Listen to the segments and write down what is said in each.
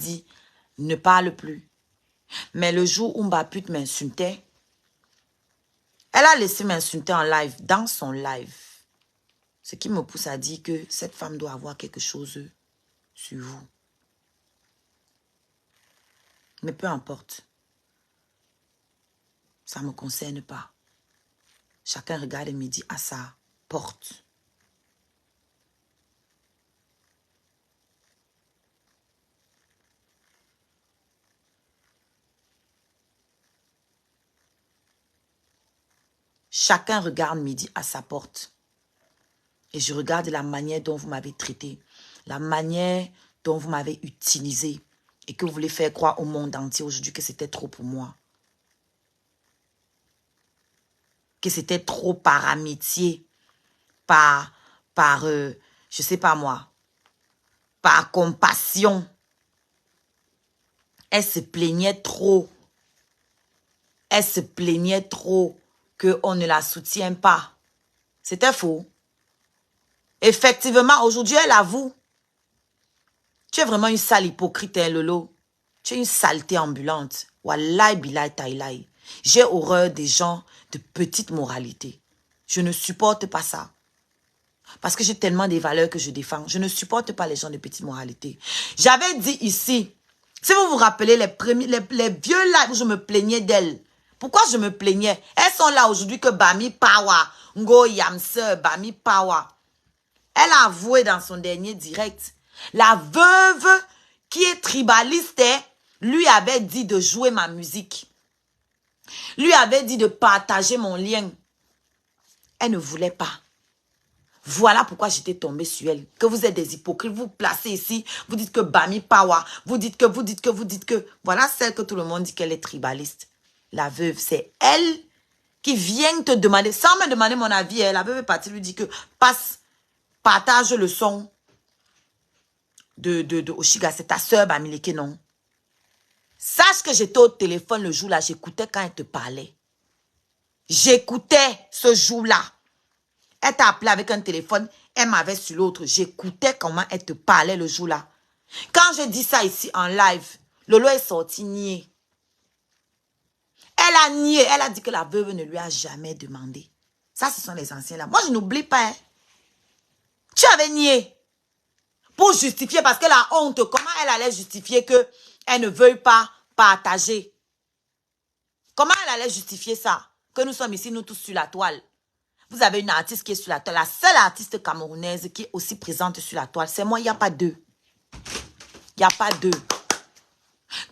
dit, ne parle plus. Mais le jour où ma pute m'insultait, elle a laissé m'insulter en live, dans son live. Ce qui me pousse à dire que cette femme doit avoir quelque chose sur vous. Mais peu importe. Ça ne me concerne pas. Chacun regarde midi à sa porte. Chacun regarde midi à sa porte. Et je regarde la manière dont vous m'avez traité. La manière dont vous m'avez utilisé. Et que vous voulez faire croire au monde entier aujourd'hui que c'était trop pour moi. Que c'était trop par amitié. Je sais pas moi. Par compassion. Elle se plaignait trop. Elle se plaignait trop qu'on ne la soutient pas. C'était faux. Effectivement, aujourd'hui, elle avoue. Tu es vraiment une sale hypocrite, hein, Lolo. Tu es une saleté ambulante. Wallahi billahi taïlaï. J'ai horreur des gens de petite moralité. Je ne supporte pas ça. Parce que j'ai tellement des valeurs que je défends. Je ne supporte pas les gens de petite moralité. J'avais dit ici, si vous vous rappelez les vieux lives où je me plaignais d'elles. Pourquoi je me plaignais? Elles sont là aujourd'hui que Bami Power, Ngo Yamse, Bami Power. Elle a avoué dans son dernier direct. La veuve qui est tribaliste, lui avait dit de jouer ma musique. Lui avait dit de partager mon lien. Elle ne voulait pas. Voilà pourquoi j'étais tombée sur elle. Que vous êtes des hypocrites. Vous placez ici. Vous dites que Bami Power. Vous dites que. Voilà celle que tout le monde dit qu'elle est tribaliste. La veuve, c'est elle qui vient te demander, sans me demander mon avis. La veuve est partie lui dire que partage le son de Oshiga. C'est ta soeur Bamileke, non? Sache que j'étais au téléphone le jour-là. J'écoutais quand elle te parlait. J'écoutais ce jour-là. Elle t'a appelé avec un téléphone, elle m'avait sur l'autre. J'écoutais comment elle te parlait le jour-là. Quand je dis ça ici en live, Lolo est sorti nier. Elle a nié, elle a dit que la veuve ne lui a jamais demandé. Ça, ce sont les anciens là. Moi, je n'oublie pas. Hein. Tu avais nié. Pour justifier, parce que la honte, comment elle allait justifier qu'elle ne veuille pas partager? Comment elle allait justifier ça? Que nous sommes ici, nous tous sur la toile. Vous avez une artiste qui est sur la toile. La seule artiste camerounaise qui est aussi présente sur la toile, c'est moi. Il n'y a pas deux. Il n'y a pas deux.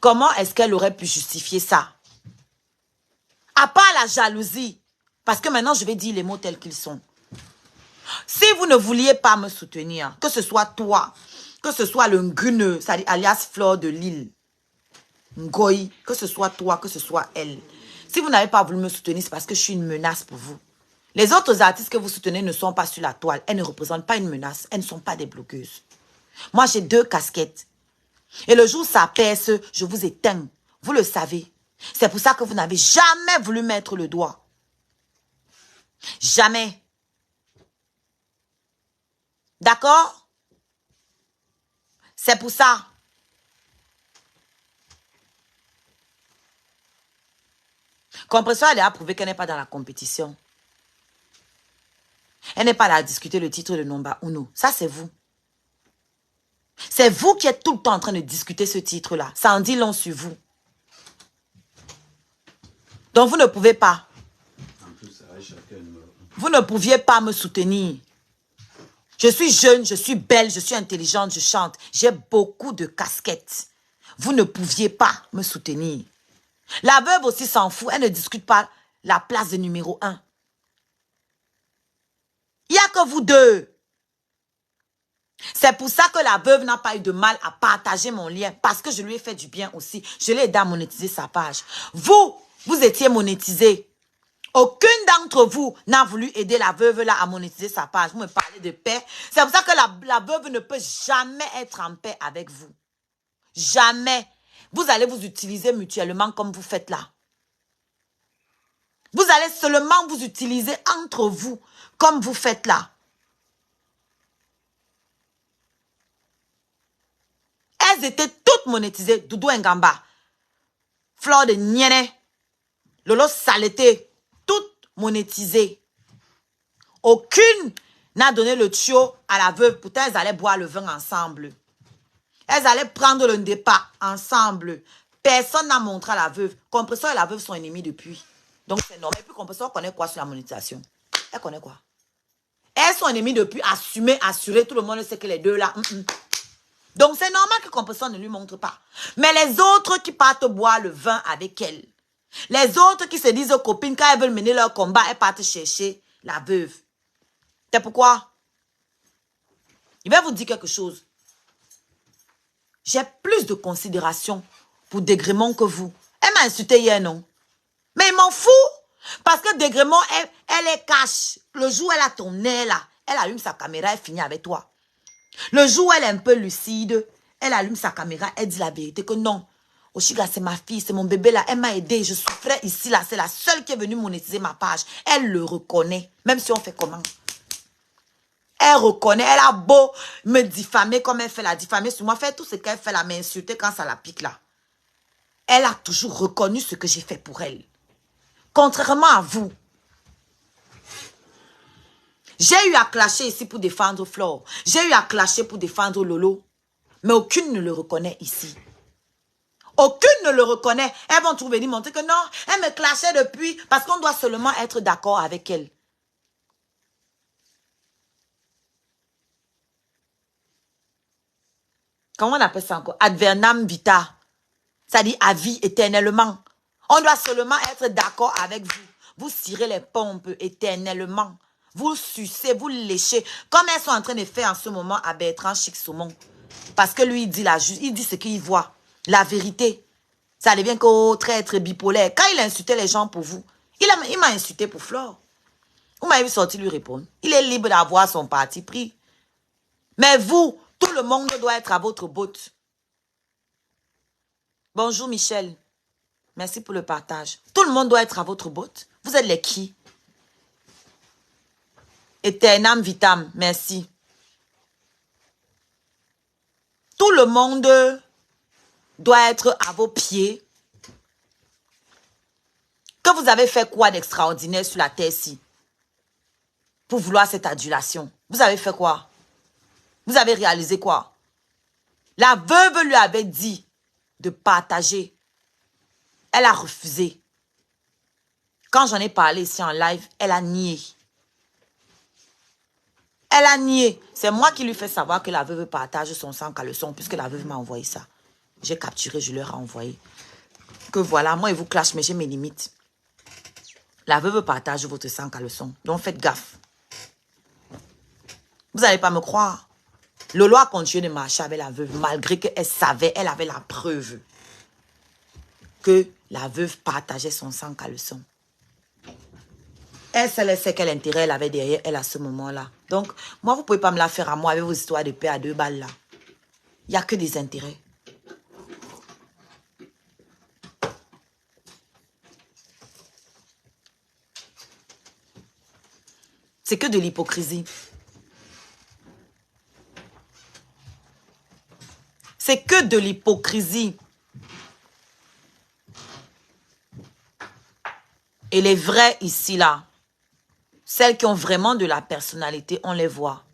Comment est-ce qu'elle aurait pu justifier ça? À part la jalousie. Parce que maintenant, je vais dire les mots tels qu'ils sont. Si vous ne vouliez pas me soutenir, que ce soit toi, que ce soit le Nguneux, alias Fleur de Lille, Ngoï, que ce soit toi, que ce soit elle. Si vous n'avez pas voulu me soutenir, c'est parce que je suis une menace pour vous. Les autres artistes que vous soutenez ne sont pas sur la toile. Elles ne représentent pas une menace. Elles ne sont pas des bloqueuses. Moi, j'ai 2 casquettes. Et le jour où ça pèse, je vous éteins. Vous le savez. C'est pour ça que vous n'avez jamais voulu mettre le doigt. Jamais. D'accord? C'est pour ça. Compression, elle a prouvé qu'elle n'est pas dans la compétition. Elle n'est pas là à discuter le titre de Nomba Uno. Ça, c'est vous. C'est vous qui êtes tout le temps en train de discuter ce titre-là. Ça en dit long sur vous. Donc, vous ne pouvez pas. Vous ne pouviez pas me soutenir. Je suis jeune, je suis belle, je suis intelligente, je chante. J'ai beaucoup de casquettes. Vous ne pouviez pas me soutenir. La veuve aussi s'en fout. Elle ne discute pas la place de numéro 1. Il n'y a que vous deux. C'est pour ça que la veuve n'a pas eu de mal à partager mon lien. Parce que je lui ai fait du bien aussi. Je l'ai aidé à monétiser sa page. Vous étiez monétisé. Aucune d'entre vous n'a voulu aider la veuve là à monétiser sa page. Vous me parlez de paix. C'est pour ça que la veuve ne peut jamais être en paix avec vous. Jamais. Vous allez vous utiliser mutuellement comme vous faites là. Vous allez seulement vous utiliser entre vous comme vous faites là. Elles étaient toutes monétisées. Doudou Ngamba, Fleur de Niene, Lolo Saleté, toutes monétisées. Aucune n'a donné le tuyau à la veuve. Pourtant, elles allaient boire le vin ensemble. Elles allaient prendre le départ ensemble. Personne n'a montré à la veuve. Compresseur et la veuve sont ennemis depuis. Donc, c'est normal. Et puis, Compresseur connaît quoi sur la monétisation? Elle connaît quoi? Elles sont ennemies depuis. Assumer, assurer. Tout le monde sait que les deux là. Donc, c'est normal que Compresseur ne lui montre pas. Mais les autres qui partent boire le vin avec elle. Les autres qui se disent aux copines, quand elles veulent mener leur combat, elles partent chercher la veuve. C'est pourquoi? Je vais vous dire quelque chose. J'ai plus de considération pour Dégrémont que vous. Elle m'a insulté hier, non? Mais il m'en fout. Parce que Dégrémont, elle est cache. Le jour où elle a ton nez là, elle allume sa caméra, elle finit avec toi. Le jour où elle est un peu lucide, elle allume sa caméra, elle dit la vérité que non. Oshiga, c'est ma fille, c'est mon bébé là, elle m'a aidé, je souffrais ici là, c'est la seule qui est venue monétiser ma page. Elle le reconnaît, même si on fait comment. Elle reconnaît, elle a beau me diffamer comme elle fait la diffamer sur moi, faire tout ce qu'elle fait là, m'insulter quand ça la pique là. Elle a toujours reconnu ce que j'ai fait pour elle. Contrairement à vous. J'ai eu à clasher ici pour défendre Flore. J'ai eu à clasher pour défendre Lolo. Mais aucune ne le reconnaît ici. Aucune ne le reconnaît. Elles vont trouver venir montrer que non, elle me clashait depuis parce qu'on doit seulement être d'accord avec elle. Comment on appelle ça encore? Advernam vita. Ça dit à vie éternellement. On doit seulement être d'accord avec vous. Vous cirez les pompes éternellement. Vous sucez, vous léchez. Comme elles sont en train de faire en ce moment à Bertrand Chic-Saumon. Parce que lui, il dit ce qu'il voit. La vérité. Ça devient qu'au traître bipolaire. Quand il insultait les gens pour vous, il m'a insulté pour Flore. Vous m'avez sorti lui répondre. Il est libre d'avoir son parti pris. Mais vous, tout le monde doit être à votre botte. Bonjour Michel. Merci pour le partage. Tout le monde doit être à votre botte. Vous êtes les qui? Eternam vitam. Merci. Tout le monde doit être à vos pieds. Que vous avez fait quoi d'extraordinaire sur la terre-ci? Pour vouloir cette adulation. Vous avez fait quoi? Vous avez réalisé quoi? La veuve lui avait dit de partager. Elle a refusé. Quand j'en ai parlé ici en live, elle a nié. Elle a nié. C'est moi qui lui fais savoir que la veuve partage son sang caleçon puisque la veuve m'a envoyé ça. J'ai capturé, je leur ai envoyé. Que voilà, moi, il vous clash, mais j'ai mes limites. La veuve partage votre sang caleçon. Donc, faites gaffe. Vous n'allez pas me croire. Lolo a continué de marcher avec la veuve malgré qu'elle savait, elle avait la preuve que la veuve partageait son sang caleçon. Elle sait quel intérêt elle avait derrière elle à ce moment-là. Donc, moi, vous ne pouvez pas me la faire à moi avec vos histoires de paix à 2 balles là. Il n'y a que des intérêts. C'est que de l'hypocrisie. C'est que de l'hypocrisie. Et les vrais ici, là, celles qui ont vraiment de la personnalité, on les voit.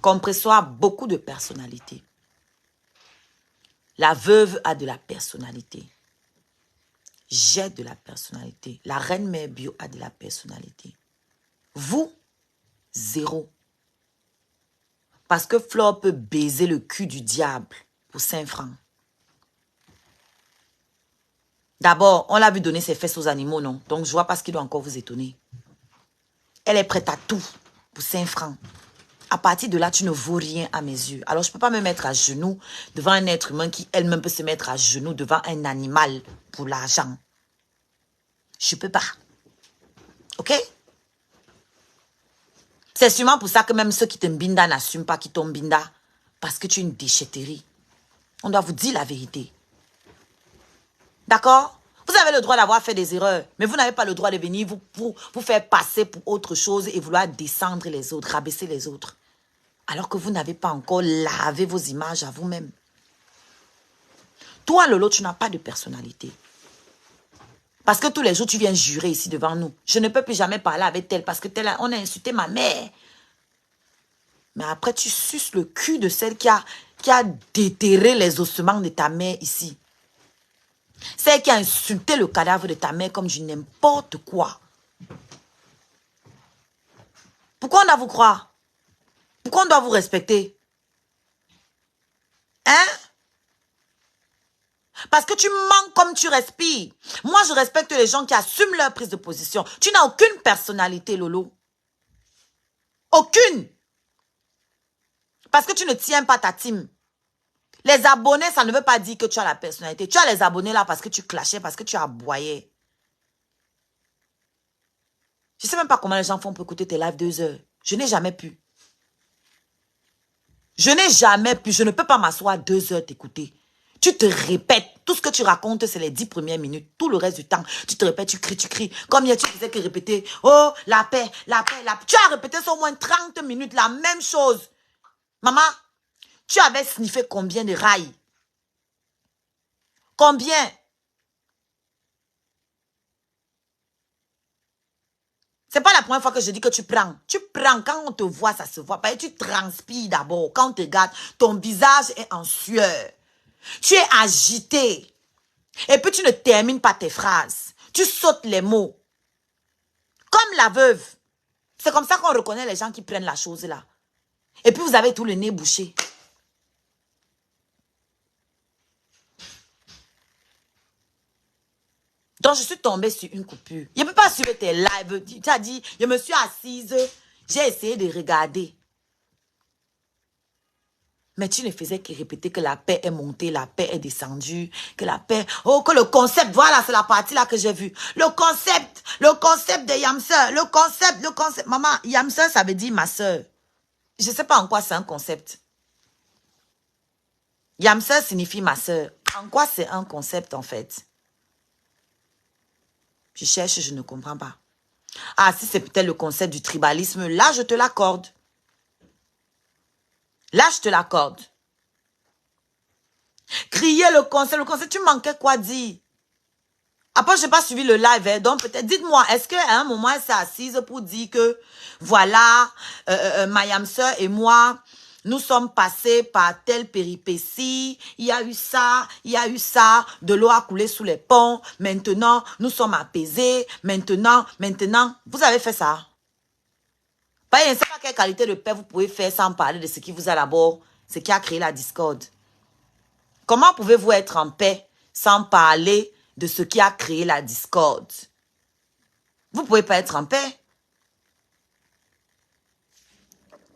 Compresseur a beaucoup de personnalité. La veuve a de la personnalité. J'ai de la personnalité. La reine mère bio a de la personnalité. Vous, zéro. Parce que Flore peut baiser le cul du diable pour 5 francs. D'abord, on l'a vu donner ses fesses aux animaux, non? Donc, je ne vois pas ce qui doit encore vous étonner. Elle est prête à tout pour 5 francs. À partir de là, tu ne vaux rien à mes yeux. Alors, je ne peux pas me mettre à genoux devant un être humain qui elle-même peut se mettre à genoux devant un animal pour l'argent. Je ne peux pas. OK? C'est sûrement pour ça que même ceux qui t'embinda n'assument pas qu'ils t'embinda. Parce que tu es une déchetterie. On doit vous dire la vérité. D'accord? Vous avez le droit d'avoir fait des erreurs, mais vous n'avez pas le droit de venir vous faire passer pour autre chose et vouloir descendre les autres, rabaisser les autres. Alors que vous n'avez pas encore lavé vos images à vous-même. Toi, Lolo, tu n'as pas de personnalité. Parce que tous les jours, tu viens jurer ici devant nous. Je ne peux plus jamais parler avec elle parce que on a insulté ma mère. Mais après, tu suces le cul de celle qui a déterré les ossements de ta mère ici. Celle qui a insulté le cadavre de ta mère comme du n'importe quoi. Pourquoi on doit vous croire? Pourquoi on doit vous respecter? Hein? Parce que tu manques comme tu respires. Moi, je respecte les gens qui assument leur prise de position. Tu n'as aucune personnalité, Lolo. Aucune. Parce que tu ne tiens pas ta team. Les abonnés, ça ne veut pas dire que tu as la personnalité. Tu as les abonnés là parce que tu clashais, parce que tu aboyais. Je ne sais même pas comment les gens font pour écouter tes lives 2 heures. Je n'ai jamais pu. Je n'ai jamais pu. Je ne peux pas m'asseoir 2 heures t'écouter. Tu te répètes. Tout ce que tu racontes, c'est les 10 premières minutes. Tout le reste du temps, tu te répètes, tu cries, tu cries. Comme hier, tu faisais que répéter. Oh, la paix, la paix, la paix. Tu as répété ça au moins 30 minutes, la même chose. Maman, tu avais sniffé combien de rails? Combien? C'est pas la première fois que je dis que tu prends. Tu prends, quand on te voit, ça se voit. Parce que tu transpires d'abord. Quand on te regarde, ton visage est en sueur. Tu es agité. Et puis tu ne termines pas tes phrases. Tu sautes les mots. Comme la veuve. C'est comme ça qu'on reconnaît les gens qui prennent la chose là. Et puis vous avez tout le nez bouché. Donc je suis tombée sur une coupure. Je ne peux pas suivre tes lives. Tu as dit, je me suis assise. J'ai essayé de regarder. Mais tu ne faisais que répéter que la paix est montée, la paix est descendue, que la paix... Oh, que le concept, voilà, c'est la partie là que j'ai vue. Le concept de Yamseur, le concept. Maman, Yamseur, ça veut dire ma soeur. Je ne sais pas en quoi c'est un concept. Yamseur signifie ma soeur. En quoi c'est un concept en fait? Je cherche, je ne comprends pas. Ah, si c'est peut-être le concept du tribalisme, là, je te l'accorde. Là, je te l'accorde. Crier le concept, tu manquais quoi dire? Après, je n'ai pas suivi le live, hein, donc peut-être, dites-moi, est-ce qu'à un moment, elle s'est assise pour dire que, voilà, ma Yamseur et moi, nous sommes passés par telle péripétie, il y a eu ça, de l'eau a coulé sous les ponts, maintenant, nous sommes apaisés, maintenant, vous avez fait ça? Je ne sais pas quelle qualité de paix vous pouvez faire sans parler de ce qui vous a d'abord, ce qui a créé la discorde. Comment pouvez-vous être en paix sans parler de ce qui a créé la discorde? Vous ne pouvez pas être en paix.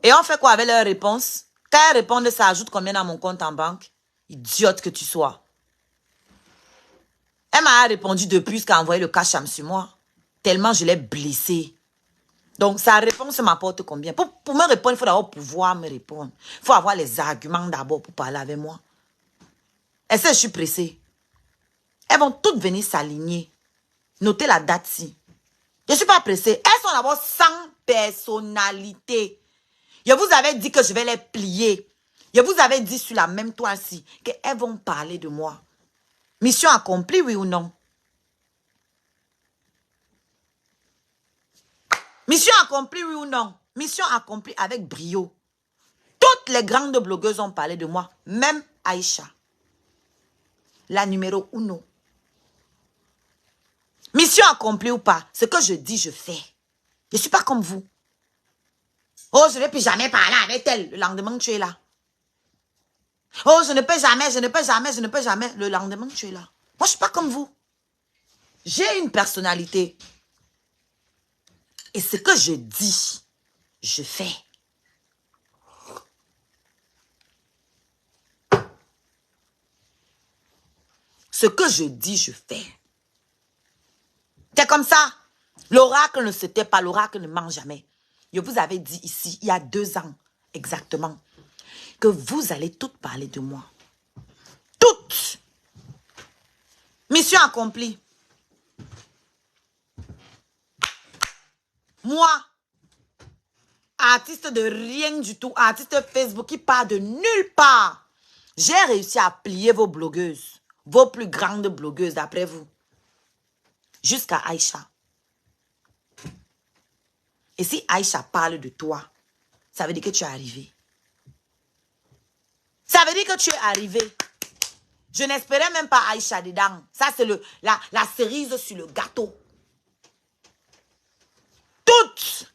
Et on fait quoi avec leur réponse? Quand elles répondent, ça ajoute combien dans mon compte en banque? Idiote que tu sois. Elle m'a répondu depuis qu'elle a envoyé le cash sur moi. Tellement je l'ai blessée. Donc, sa réponse m'apporte combien? Pour me répondre, il faut d'abord pouvoir me répondre. Il faut avoir les arguments d'abord pour parler avec moi. Est-ce que je suis pressée? Elles vont toutes venir s'aligner. Notez la date-ci. Je ne suis pas pressée. Elles sont d'abord sans personnalité. Je vous avais dit que je vais les plier. Je vous avais dit sur la même toile-ci qu'elles vont parler de moi. Mission accomplie, oui ou non? Mission accomplie, oui ou non? Mission accomplie avec brio. Toutes les grandes blogueuses ont parlé de moi. Même Aïcha. La numéro 1. Mission accomplie ou pas, ce que je dis, je fais. Je ne suis pas comme vous. Oh, je ne vais plus jamais parler avec elle. Le lendemain, tu es là. Oh, je ne peux jamais. Le lendemain, tu es là. Moi, je ne suis pas comme vous. J'ai une personnalité. Et ce que je dis, je fais. Ce que je dis, je fais. C'est comme ça. L'oracle ne se tait pas, l'oracle ne ment jamais. Je vous avais dit ici, il y a 2 ans, exactement, que vous allez toutes parler de moi. Toutes. Mission accomplie. Moi, artiste de rien du tout, artiste Facebook qui part de nulle part, j'ai réussi à plier vos blogueuses. vos plus grandes blogueuses d'après vous. Jusqu'à Aïcha. Et si Aïcha parle de toi, ça veut dire que tu es arrivé. Ça veut dire que tu es arrivé. Je n'espérais même pas Aïcha dedans. Ça, c'est la cerise sur le gâteau. Toute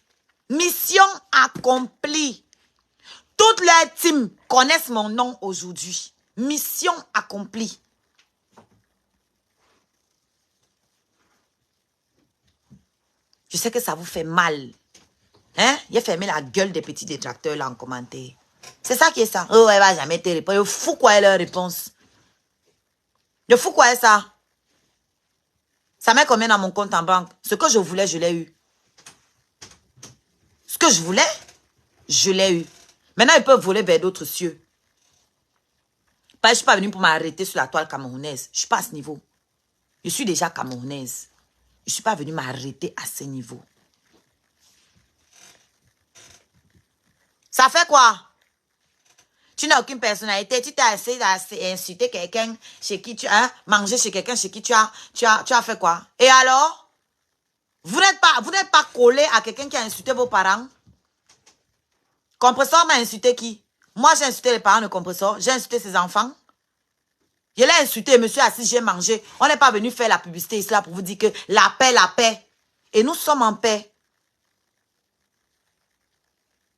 mission accomplie. Toutes les teams connaissent mon nom aujourd'hui. Mission accomplie. Je sais que ça vous fait mal. Hein? Il a fermé la gueule des petits détracteurs là en commentaire. C'est ça qui est ça. Oh, elle va jamais te répondre. Il faut quoi est leur réponse? Il faut quoi est ça? Ça met combien dans mon compte en banque? Ce que je voulais, je l'ai eu. Ce que je voulais, je l'ai eu. Maintenant, ils peuvent voler vers d'autres cieux. Je ne suis pas venue pour m'arrêter sur la toile camerounaise. Je ne suis pas à ce niveau. Je suis déjà camerounaise. Je ne suis pas venue m'arrêter à ce niveau. Ça fait quoi? Tu n'as aucune personnalité. Tu t'as essayé d'insulter quelqu'un chez qui tu as mangé chez quelqu'un chez qui tu as fait quoi? Et alors? Vous n'êtes pas collé à quelqu'un qui a insulté vos parents? Compresseur m'a insulté qui? Moi, j'ai insulté les parents de Compresseur. J'ai insulté ses enfants. Je l'ai insulté, monsieur assis, j'ai mangé. On n'est pas venu faire la publicité ici là pour vous dire que la paix, la paix. Et nous sommes en paix.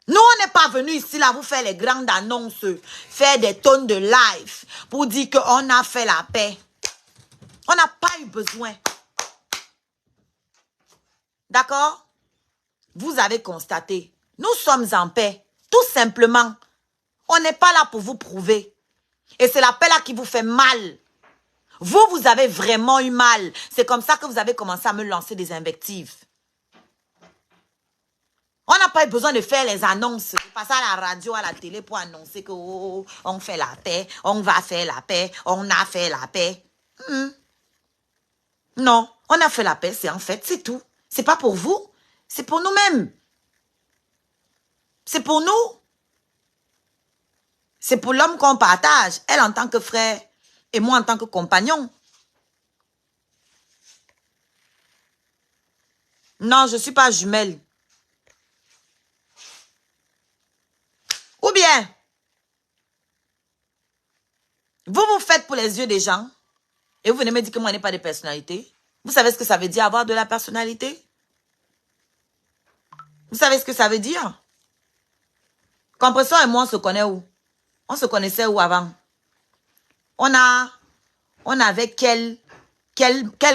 Nous, on n'est pas venu ici là vous faire les grandes annonces, faire des tonnes de live pour dire qu'on a fait la paix. On n'a pas eu besoin. D'accord? Vous avez constaté. Nous sommes en paix. Tout simplement. On n'est pas là pour vous prouver. Et c'est la paix là qui vous fait mal. Vous avez vraiment eu mal. C'est comme ça que vous avez commencé à me lancer des invectives. On n'a pas eu besoin de faire les annonces, de passer à la radio, à la télé pour annoncer que oh, on fait la paix, on va faire la paix, on a fait la paix. Non, on a fait la paix, c'est en fait, c'est tout. C'est pas pour vous, c'est pour nous-mêmes. C'est pour nous. C'est pour l'homme qu'on partage, elle en tant que frère et moi en tant que compagnon. Non, je ne suis pas jumelle. Ou bien, vous vous faites pour les yeux des gens et vous venez me dire que moi, je n'ai pas de personnalité. Vous savez ce que ça veut dire avoir de la personnalité? Vous savez ce que ça veut dire? Compresseur et moi, on se connaît où? On se connaissait où avant? On avait quel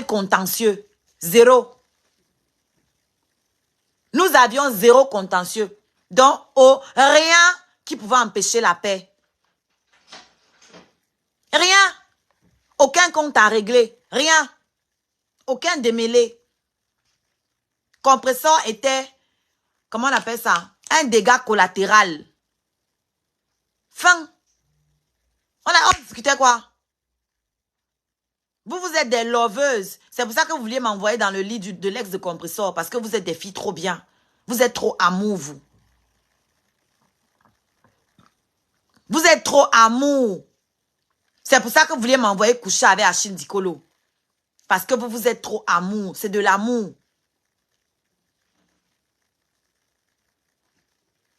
contentieux? Zéro. Nous avions zéro contentieux. Donc, rien qui pouvait empêcher la paix. Rien. Aucun compte à régler. Rien. Aucun démêlé. Compresseur était, comment on appelle ça? Un dégât collatéral. Fin. On discutait quoi? Vous êtes des loveuses. C'est pour ça que vous vouliez m'envoyer dans le lit de l'ex de Compresseur. Parce que vous êtes des filles trop bien. Vous êtes trop amour, vous. Vous êtes trop amour. C'est pour ça que vous vouliez m'envoyer coucher avec Achille Dicolo. Parce que vous êtes trop amour. C'est de l'amour.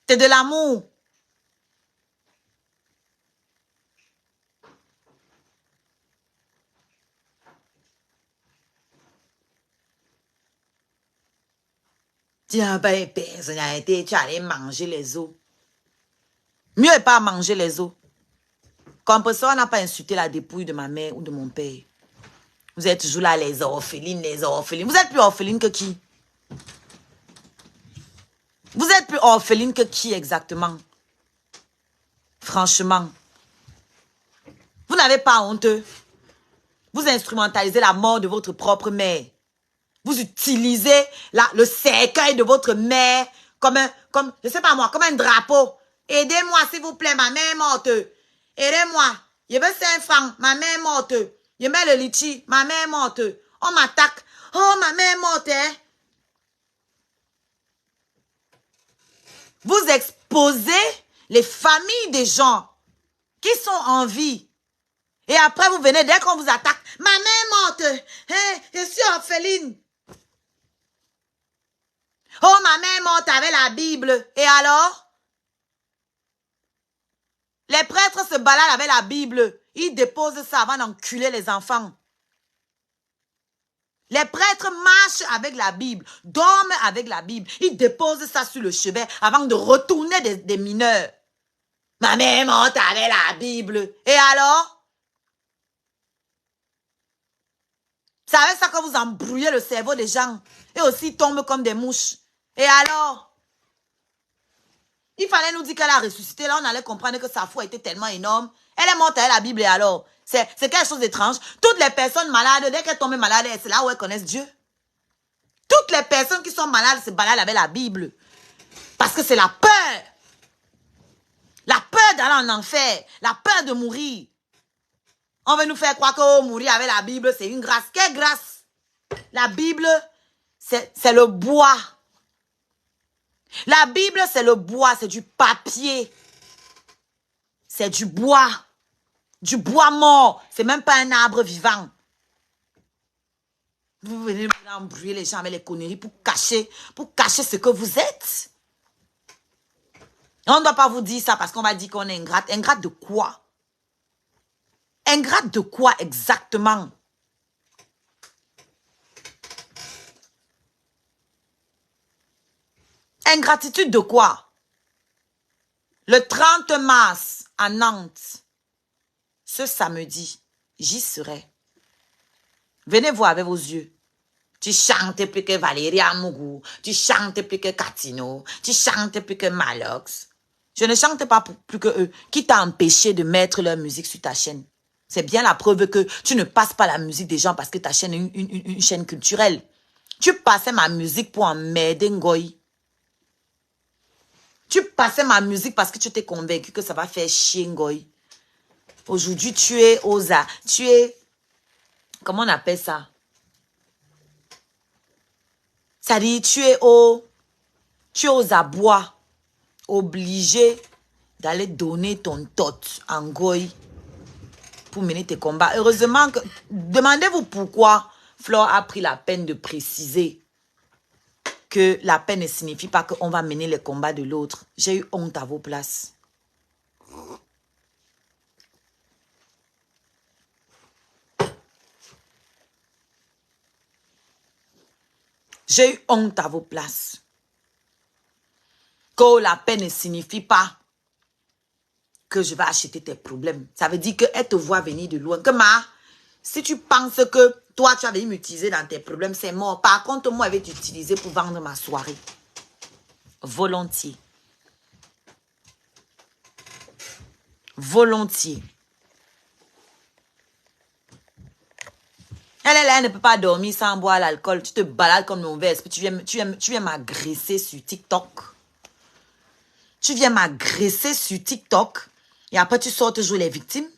C'est de l'amour. Tiens, ben, personnalité, tu allais manger les os. Mieux n'est pas manger les os. Compresseur n'a pas insulté la dépouille de ma mère ou de mon père. Vous êtes toujours là, les orphelines, les orphelines. Vous êtes plus orpheline que qui? Vous êtes plus orpheline que qui exactement? Franchement. Vous n'avez pas honte. Vous instrumentalisez la mort de votre propre mère. Vous utilisez le cercueil de votre mère comme je sais pas moi, comme un drapeau. Aidez-moi s'il vous plaît, ma mère est morte. Aidez-moi. Je veux 5 francs, ma mère est morte. Je mets le litchi, ma mère est morte. On m'attaque. Oh, ma mère est morte, hein? Vous exposez les familles des gens qui sont en vie. Et après, vous venez, dès qu'on vous attaque, ma mère est morte. Hein, je suis orpheline. Oh, ma mère est morte avec la Bible. Et alors? Les prêtres se baladent avec la Bible. Ils déposent ça avant d'enculer les enfants. Les prêtres marchent avec la Bible, dorment avec la Bible. Ils déposent ça sur le chevet avant de retourner des mineurs. Ma mère est morte avec la Bible. Et alors? C'est avec ça que vous embrouillez le cerveau des gens. Et aussi, ils tombent comme des mouches. Et alors? Il fallait nous dire qu'elle a ressuscité. Là, on allait comprendre que sa foi était tellement énorme. Elle est morte avec la Bible et alors? C'est quelque chose d'étrange. Toutes les personnes malades, dès qu'elles tombent malades, c'est là où elles connaissent Dieu. Toutes les personnes qui sont malades se baladent avec la Bible. Parce que c'est la peur. La peur d'aller en enfer. La peur de mourir. On veut nous faire croire que mourir avec la Bible, c'est une grâce. Quelle grâce? La Bible, c'est le bois. La Bible, c'est le bois, c'est du papier. C'est du bois. Du bois mort. C'est même pas un arbre vivant. Vous venez embrouiller les gens avec les conneries pour cacher ce que vous êtes. On ne doit pas vous dire ça parce qu'on va dire qu'on est ingrate. Ingrate de quoi? Ingrate de quoi exactement? Ingratitude de quoi? Le 30 mars à Nantes, ce samedi, j'y serai. Venez voir avec vos yeux. Tu chantes plus que Valérie Amougou, tu chantes plus que Catino, tu chantes plus que Malox. Je ne chante pas plus que eux. Qui t'a empêché de mettre leur musique sur ta chaîne? C'est bien la preuve que tu ne passes pas la musique des gens parce que ta chaîne est une chaîne culturelle. Tu passais ma musique pour emmerder Ngoy. Tu passais ma musique parce que tu t'es convaincu que ça va faire chier Ngoy. Aujourd'hui, tu es comment on appelle ça? Ça dit, tu es aux abois, obligé d'aller donner ton tot en Ngoy pour mener tes combats. Heureusement que, demandez-vous pourquoi Flore a pris la peine de préciser que la paix ne signifie pas qu'on va mener les combats de l'autre. J'ai eu honte à vos places. J'ai eu honte à vos places. Que la paix ne signifie pas que je vais acheter tes problèmes. Ça veut dire qu'elle te voit venir de loin. Que si tu penses que toi, tu vas venir m'utiliser dans tes problèmes, c'est mort. Par contre, moi, je vais t'utiliser pour vendre ma soirée. Volontiers. Volontiers. Elle est là, elle ne peut pas dormir sans boire l'alcool. Tu te balades comme une mauvaise. Tu viens m'agresser sur TikTok. Tu viens m'agresser sur TikTok. Et après, tu sors te jouer les victimes.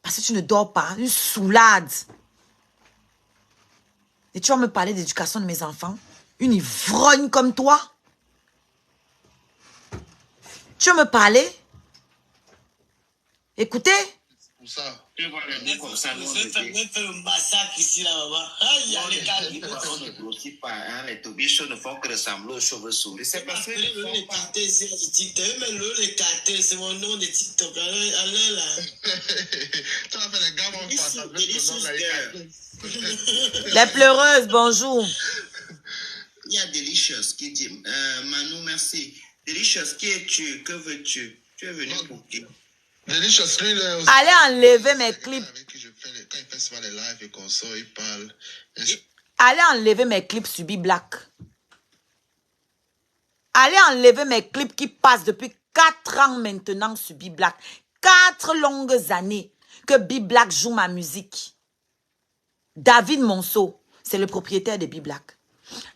Parce que tu ne dors pas. Une soulade. Et tu vas me parler d'éducation de mes enfants. Une ivrogne comme toi. Tu vas me parler. Écoutez. Pour ça. Tu vas regarder comme ça. Je vais faire un massacre ici, là, maman. Il y a les gars qui ne grossit pas. Les tobichons ne font que ressembler aux chauves-souris. C'est parce que les cartés ici, les TikTok. Même les cartés, c'est mon nom de TikTok. Allez, là. Tu vas faire les gars, mon face. Les pleureuses, bonjour. Il y a Delicious qui dit, Manu, merci. Delicious, qui es-tu? Que veux-tu? Tu es venu pour qui? Delicious, lui, allez enlever mes clips. Quand il fait souvent les lives et qu'on sort, il parle. Allez enlever mes clips sur B-Black. Allez enlever mes clips qui passent depuis 4 ans maintenant sur B-Black. 4 longues années que B-Black joue ma musique. David Monceau, c'est le propriétaire de B-Black.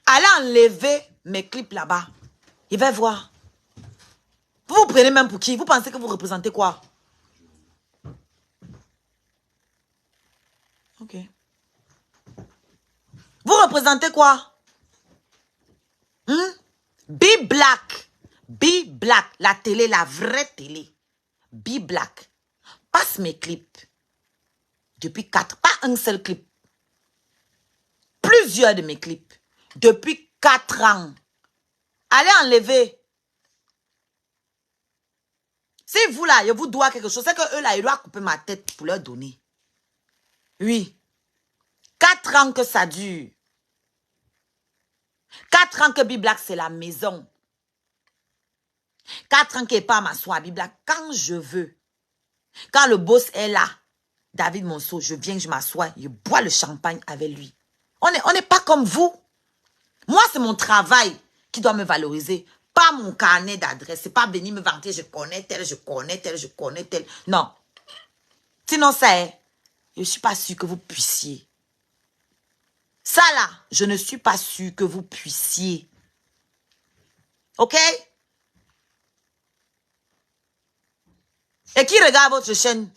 Allez enlever mes clips là-bas. Il va voir. Vous vous prenez même pour qui? Vous pensez que vous représentez quoi? Ok. Vous représentez quoi? B-Black. B-Black. La télé, la vraie télé. B-Black. passe mes clips. Depuis 4, pas un seul clip. Plusieurs de mes clips. Depuis 4 ans. Allez enlever. Si vous là, je vous dois quelque chose, c'est que eux là, ils doivent couper ma tête pour leur donner. Oui. 4 ans que ça dure. 4 ans que Biblack, c'est la maison. 4 ans qu'il n'est pas à m'asseoir à Biblack. Quand je veux. Quand le boss est là, David Monceau, je viens, je m'assois, je bois le champagne avec lui. On n'est pas comme vous. Moi, c'est mon travail qui doit me valoriser. Pas mon carnet d'adresse. C'est pas venir me vanter, je connais tel, je connais tel, je connais tel. Non. Sinon, ça est. Je ne suis pas sûre que vous puissiez. Ça là, je ne suis pas sûre que vous puissiez. Ok? Et qui regarde votre chaîne?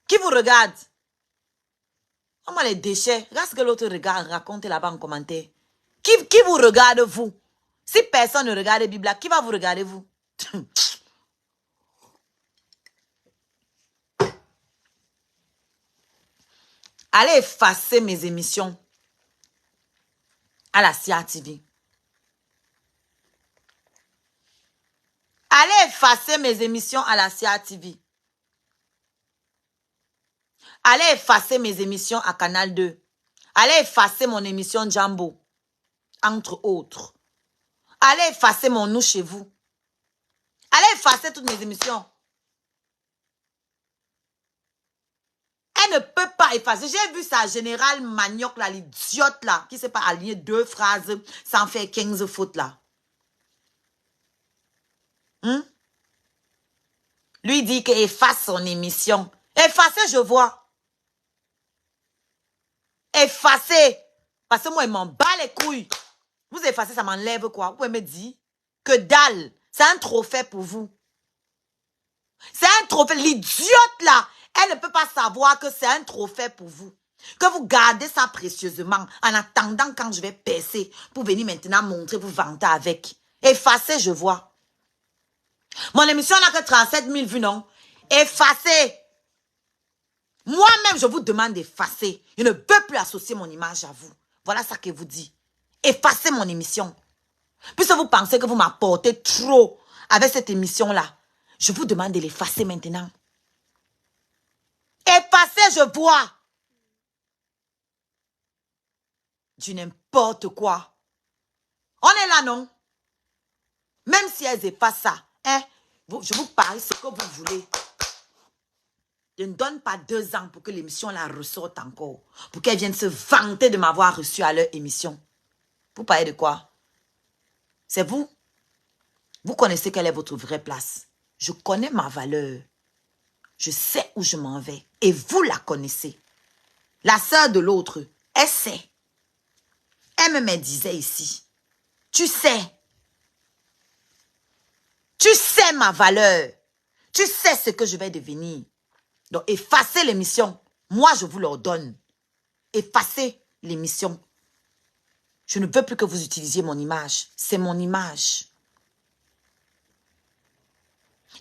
Qui vous regarde? Oh, moi, les déchets. Regarde ce que l'autre regarde, raconte là-bas en commentaire. Qui vous regarde, vous? Si personne ne regarde Biblack, qui va vous regarder, vous? Allez effacer mes émissions à la CIA TV. Allez effacer mes émissions à la CIA TV. Allez effacer mes émissions à Canal 2. Allez effacer mon émission Jambo. Entre autres. Allez effacer mon Nous chez vous. Allez effacer toutes mes émissions. Elle ne peut pas effacer. J'ai vu ça, Général Manioc, là, l'idiote, là, qui ne sait pas aligner 2 phrases sans faire 15 fautes, là. Lui dit qu'il efface son émission. Effacer, je vois. Effacer. Parce que moi, il m'en bat les couilles. Vous effacez, ça m'enlève quoi? Vous pouvez me dire que dalle. C'est un trophée pour vous. C'est un trophée. L'idiote là, elle ne peut pas savoir que c'est un trophée pour vous. Que vous gardez ça précieusement en attendant quand je vais percer pour venir maintenant montrer, vous vanter avec. Effacez, je vois. Mon émission n'a que 37 000 vues, non? Effacez. Moi-même, je vous demande d'effacer. Je ne peux plus associer mon image à vous. Voilà ça que vous dit. Effacez mon émission. Puisque vous pensez que vous m'apportez trop avec cette émission-là, je vous demande de l'effacer maintenant. Effacez, je vois. Du n'importe quoi. On est là, non? Même si elles effacent ça, hein, je vous parie ce que vous voulez. Je ne donne pas 2 ans pour que l'émission la ressorte encore. Pour qu'elles viennent se vanter de m'avoir reçu à leur émission. Vous parlez de quoi? C'est vous. Vous connaissez quelle est votre vraie place. Je connais ma valeur. Je sais où je m'en vais. Et vous la connaissez. La sœur de l'autre, elle sait. Elle me disait ici. Tu sais. Tu sais ma valeur. Tu sais ce que je vais devenir. Donc, effacez l'émission. Moi, je vous l'ordonne. Effacez l'émission. Je ne veux plus que vous utilisiez mon image. C'est mon image.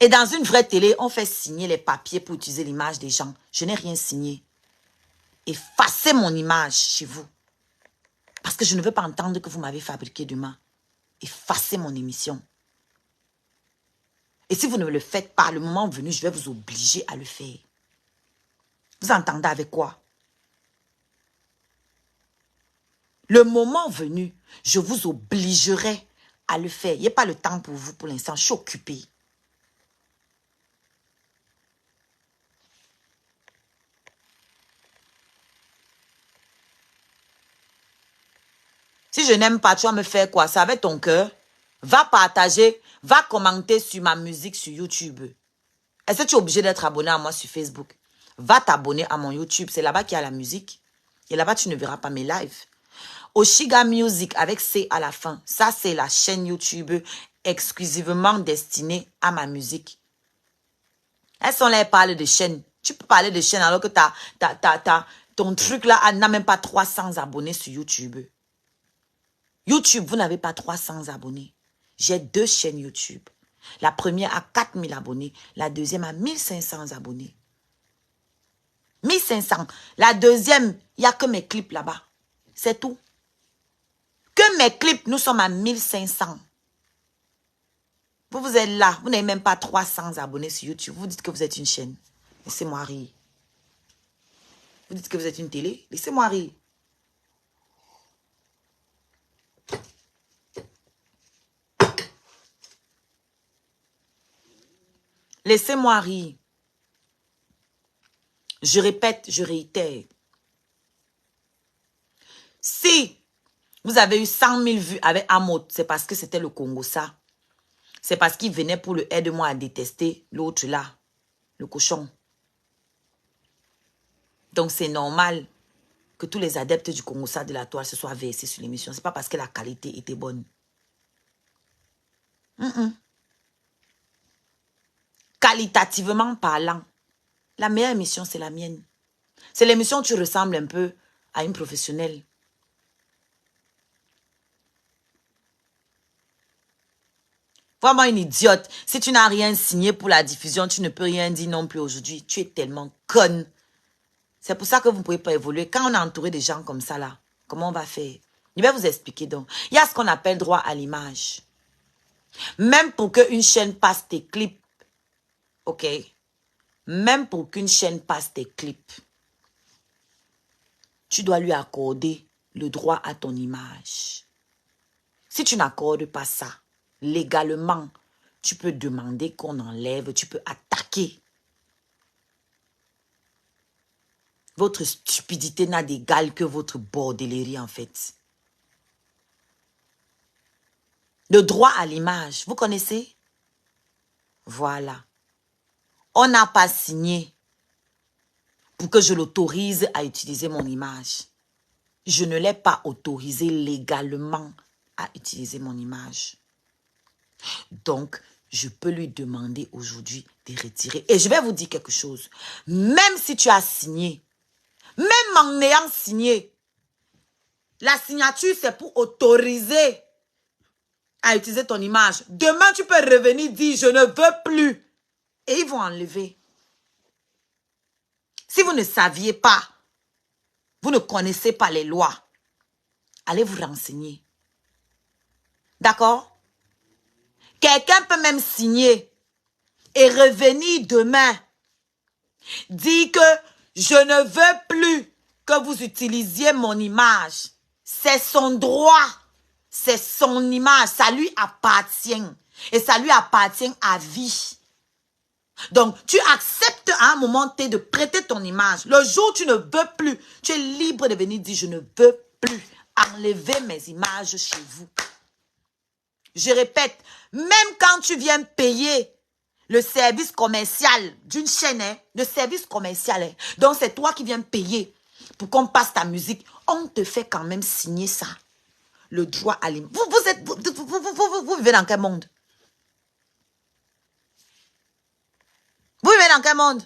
Et dans une vraie télé, on fait signer les papiers pour utiliser l'image des gens. Je n'ai rien signé. Effacez mon image chez vous. Parce que je ne veux pas entendre que vous m'avez fabriqué demain. Effacez mon émission. Et si vous ne le faites pas, le moment venu, je vais vous obliger à le faire. Vous entendez avec quoi? Le moment venu, je vous obligerai à le faire. Il n'y a pas le temps pour vous pour l'instant. Je suis occupée. Si je n'aime pas, tu vas me faire quoi? C'est avec ton cœur. Va partager, va commenter sur ma musique sur YouTube. Est-ce que tu es obligé d'être abonné à moi sur Facebook? Va t'abonner à mon YouTube. C'est là-bas qu'il y a la musique. Et là-bas, tu ne verras pas mes lives. Oshiga Music avec C à la fin. Ça, c'est la chaîne YouTube exclusivement destinée à ma musique. Elles sont là, elles parlent de chaîne. Tu peux parler de chaîne alors que ton truc là n'a même pas 300 abonnés sur YouTube. YouTube, vous n'avez pas 300 abonnés. J'ai 2 chaînes YouTube. La première a 4000 abonnés. La deuxième a 1500 abonnés. 1500. La deuxième, il n'y a que mes clips là-bas. C'est tout. Que mes clips, nous sommes à 1500. Vous êtes là. Vous n'avez même pas 300 abonnés sur YouTube. Vous dites que vous êtes une chaîne. Laissez-moi rire. Vous dites que vous êtes une télé. Laissez-moi rire. Laissez-moi rire. Je répète, je réitère. Si vous avez eu 100 000 vues avec Amot, c'est parce que c'était le Congo, ça. C'est parce qu'il venait pour le aide-moi à détester l'autre là, le cochon. Donc c'est normal que tous les adeptes du Congo, ça de la toile, se soient versés sur l'émission. C'est pas parce que la qualité était bonne. Qualitativement parlant, la meilleure émission, c'est la mienne. C'est l'émission où tu ressembles un peu à une professionnelle. Vraiment une idiote. Si tu n'as rien signé pour la diffusion, tu ne peux rien dire non plus aujourd'hui. Tu es tellement conne. C'est pour ça que vous ne pouvez pas évoluer. Quand on est entouré de gens comme ça, là, comment on va faire? Je vais vous expliquer donc. Il y a ce qu'on appelle droit à l'image. Même pour qu'une chaîne passe tes clips, ok? Même pour qu'une chaîne passe tes clips, tu dois lui accorder le droit à ton image. Si tu n'accordes pas ça, légalement, tu peux demander qu'on enlève, tu peux attaquer. Votre stupidité n'a d'égal que votre bordellerie, en fait. Le droit à l'image, vous connaissez? Voilà. On n'a pas signé pour que je l'autorise à utiliser mon image. Je ne l'ai pas autorisé légalement à utiliser mon image. Donc, je peux lui demander aujourd'hui de retirer. Et je vais vous dire quelque chose. Même si tu as signé, même en ayant signé, la signature, c'est pour autoriser à utiliser ton image. Demain, tu peux revenir dire, je ne veux plus. Et ils vont enlever. Si vous ne saviez pas, vous ne connaissez pas les lois, allez vous renseigner. D'accord? Quelqu'un peut même signer et revenir demain, dire que je ne veux plus que vous utilisiez mon image. C'est son droit, c'est son image, ça lui appartient. Et ça lui appartient à vie. Donc, tu acceptes à un moment T de prêter ton image. Le jour où tu ne veux plus, tu es libre de venir dire, je ne veux plus enlever mes images chez vous. Je répète, même quand tu viens payer le service commercial d'une chaîne, le service commercial, donc c'est toi qui viens payer pour qu'on passe ta musique, on te fait quand même signer ça. Le droit à l'image. Vous vivez dans quel monde? Vous vivez dans quel monde?